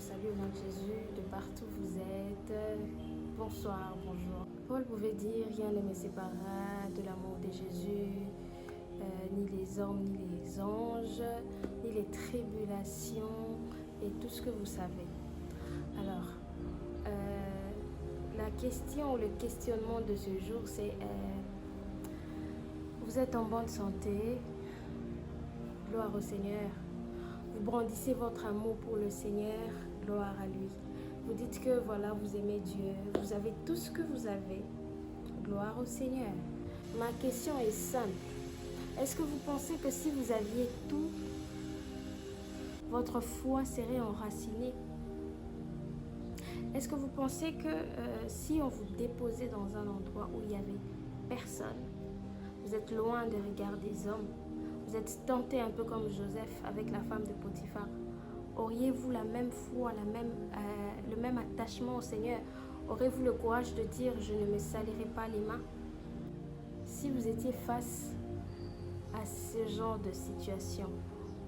salue au nom de Jésus, de partout où vous êtes. Bonsoir, bonjour. Paul pouvait dire, rien ne me séparera de l'amour de Jésus, ni les hommes, ni les anges, ni les tribulations et tout ce que vous savez. Alors, la question ou le questionnement de ce jour, c'est vous êtes en bonne santé, gloire au Seigneur. Vous brandissez votre amour pour le Seigneur, gloire à lui. Vous dites que voilà, vous aimez Dieu, vous avez tout ce que vous avez, gloire au Seigneur. Ma question est simple. Est-ce que vous pensez que si vous aviez tout, votre foi serait enracinée? Est-ce que vous pensez que si on vous déposait dans un endroit où il n'y avait personne, vous êtes loin des regards des hommes, vous êtes tenté un peu comme Joseph avec la femme de Potiphar, auriez-vous la même foi, le même attachement au Seigneur? Aurez-vous le courage de dire « je ne me salirai pas les mains » si vous étiez face à ce genre de situation?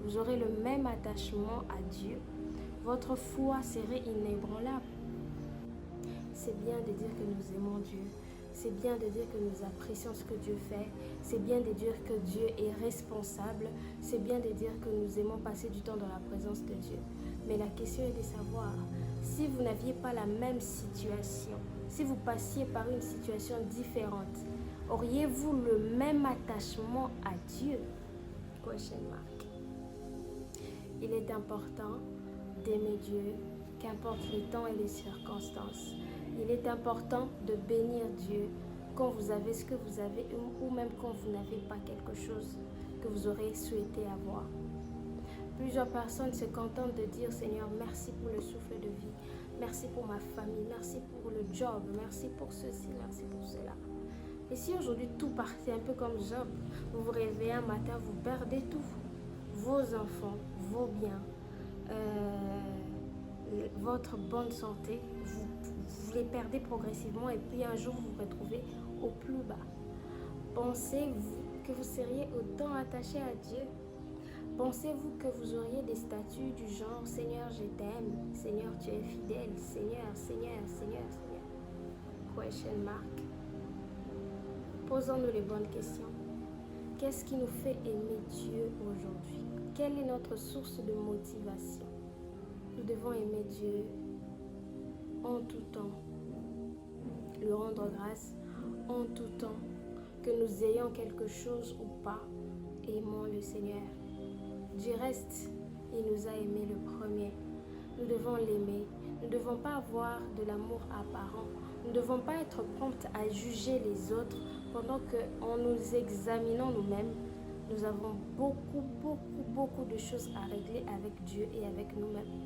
Vous aurez le même attachement à Dieu. Votre foi serait inébranlable. C'est bien de dire que nous aimons Dieu. C'est bien de dire que nous apprécions ce que Dieu fait. C'est bien de dire que Dieu est responsable. C'est bien de dire que nous aimons passer du temps dans la présence de Dieu. Mais la question est de savoir, si vous n'aviez pas la même situation, si vous passiez par une situation différente, auriez-vous le même attachement à Dieu? Question mark. Il est important d'aimer Dieu, qu'importe les temps et les circonstances. Il est important de bénir Dieu quand vous avez ce que vous avez ou même quand vous n'avez pas quelque chose que vous aurez souhaité avoir. Plusieurs personnes se contentent de dire « Seigneur, merci pour le souffle de vie, merci pour ma famille, merci pour le job, merci pour ceci, merci pour cela. » Et si aujourd'hui tout partait un peu comme Job, vous vous réveillez un matin, vous perdez tout, vos enfants, vos biens, votre bonne santé, vous les perdez progressivement et puis un jour vous vous retrouvez au plus bas. Pensez-vous que vous seriez autant attaché à Dieu? Pensez-vous que vous auriez des statuts du genre « Seigneur, je t'aime, Seigneur, tu es fidèle, Seigneur, Seigneur, Seigneur, Seigneur » Question mark. Posons-nous les bonnes questions. Qu'est-ce qui nous fait aimer Dieu aujourd'hui? Quelle est notre source de motivation? Nous devons aimer Dieu en tout temps, lui rendre grâce en tout temps, que nous ayons quelque chose ou pas, aimons le Seigneur. Du reste, il nous a aimés le premier. Nous devons l'aimer. Nous ne devons pas avoir de l'amour apparent. Nous ne devons pas être promptes à juger les autres pendant qu'en nous examinant nous-mêmes, nous avons beaucoup de choses à régler avec Dieu et avec nous-mêmes.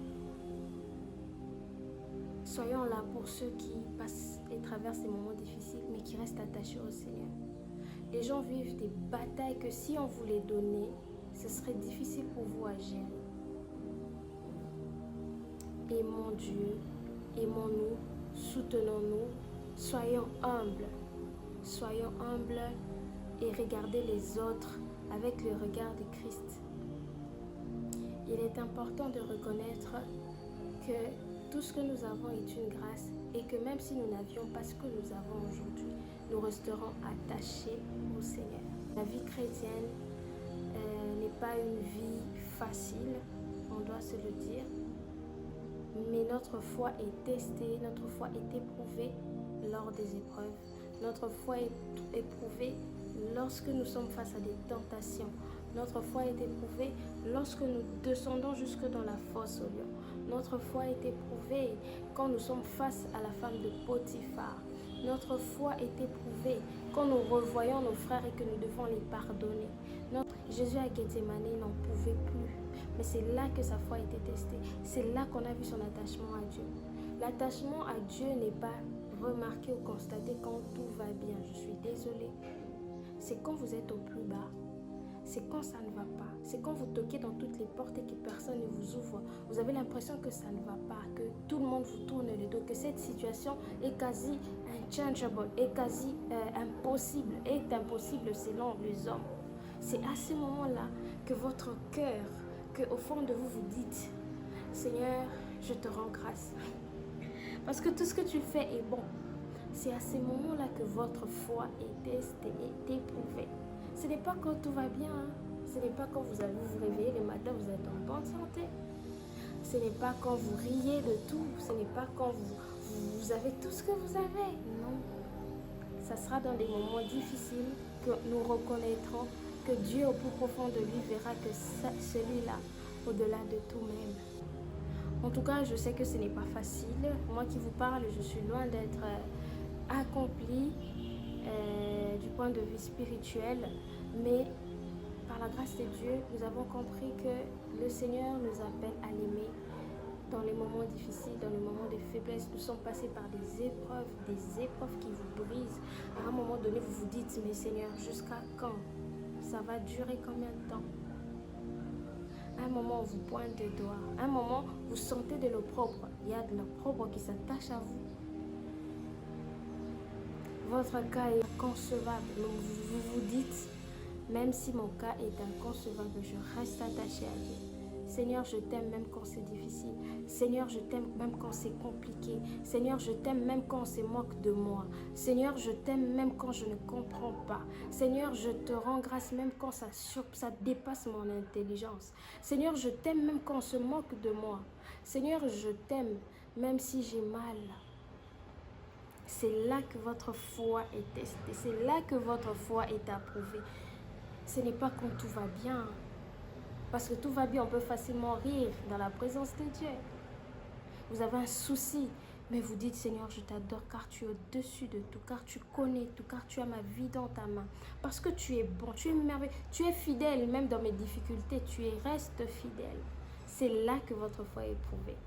Soyons là pour ceux qui passent et traversent des moments difficiles, mais qui restent attachés au Seigneur. Les gens vivent des batailles que si on vous les donnait, ce serait difficile pour vous à gérer. Aimons Dieu, aimons-nous, soutenons-nous, soyons humbles et regardez les autres avec le regard de Christ. Il est important de reconnaître que tout ce que nous avons est une grâce et que même si nous n'avions pas ce que nous avons aujourd'hui, nous resterons attachés au Seigneur. La vie chrétienne n'est pas une vie facile, on doit se le dire, mais notre foi est testée, notre foi est éprouvée lors des épreuves. Notre foi est éprouvée lorsque nous sommes face à des tentations. Notre foi est éprouvée lorsque nous descendons jusque dans la fosse au lion. Notre foi est éprouvée quand nous sommes face à la femme de Potiphar. Notre foi est éprouvée quand nous revoyons nos frères et que nous devons les pardonner. Jésus à Gethsémane n'en pouvait plus. Mais c'est là que sa foi a été testée. C'est là qu'on a vu son attachement à Dieu. L'attachement à Dieu n'est pas remarqué ou constaté quand tout va bien. Je suis désolée. C'est quand vous êtes au plus bas. C'est quand ça ne va pas. C'est quand vous toquez dans toutes les portes et que personne ne vous ouvre. Vous avez l'impression que ça ne va pas, que tout le monde vous tourne le dos, que cette situation est quasi unchangeable, est quasi est impossible selon les hommes. C'est à ce moment-là que votre cœur, qu'au fond de vous, vous dites, Seigneur, je te rends grâce. Parce que tout ce que tu fais est bon. C'est à ces moments-là que votre foi est testée, est éprouvée. Ce n'est pas quand tout va bien. Hein. Ce n'est pas quand vous allez vous réveiller le matin, vous êtes en bonne santé. Ce n'est pas quand vous riez de tout. Ce n'est pas quand vous avez tout ce que vous avez. Non. Ça sera dans des moments difficiles que nous reconnaîtrons que Dieu au plus profond de lui verra que celui-là, au-delà de tout même. En tout cas, je sais que ce n'est pas facile. Moi qui vous parle, je suis loin d'être accomplie du point de vue spirituel, mais par la grâce de Dieu, nous avons compris que le Seigneur nous appelle à l'aimer dans les moments difficiles, dans les moments de faiblesse. Nous sommes passés par des épreuves qui vous brisent. À un moment donné, vous vous dites, mais Seigneur, jusqu'à quand? Ça va durer combien de temps? À un moment, on vous pointe des doigts. À un moment, vous sentez de l'opprobre. Il y a de l'opprobre qui s'attache à vous. Votre cas est inconcevable. Vous vous dites, même si mon cas est inconcevable, je reste attaché à Dieu. Seigneur, je t'aime même quand c'est difficile. Seigneur, je t'aime même quand c'est compliqué. Seigneur, je t'aime même quand on se moque de moi. Seigneur, je t'aime même quand je ne comprends pas. Seigneur, je te rends grâce même quand ça dépasse mon intelligence. Seigneur, je t'aime même quand on se moque de moi. Seigneur, je t'aime même si j'ai mal. C'est là que votre foi est testée. C'est là que votre foi est approuvée. Ce n'est pas quand tout va bien. Parce que tout va bien, on peut facilement rire dans la présence de Dieu. Vous avez un souci, mais vous dites, Seigneur, je t'adore car tu es au-dessus de tout, car tu connais tout, car tu as ma vie dans ta main. Parce que tu es bon, tu es merveilleux, tu es fidèle, même dans mes difficultés, restes fidèle. C'est là que votre foi est éprouvée.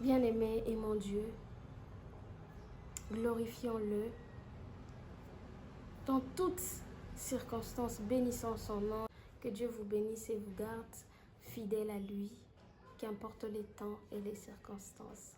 Bien-aimé et mon Dieu, glorifions-le. Dans toutes circonstances, bénissons son nom. Que Dieu vous bénisse et vous garde fidèle à lui, qu'importe les temps et les circonstances.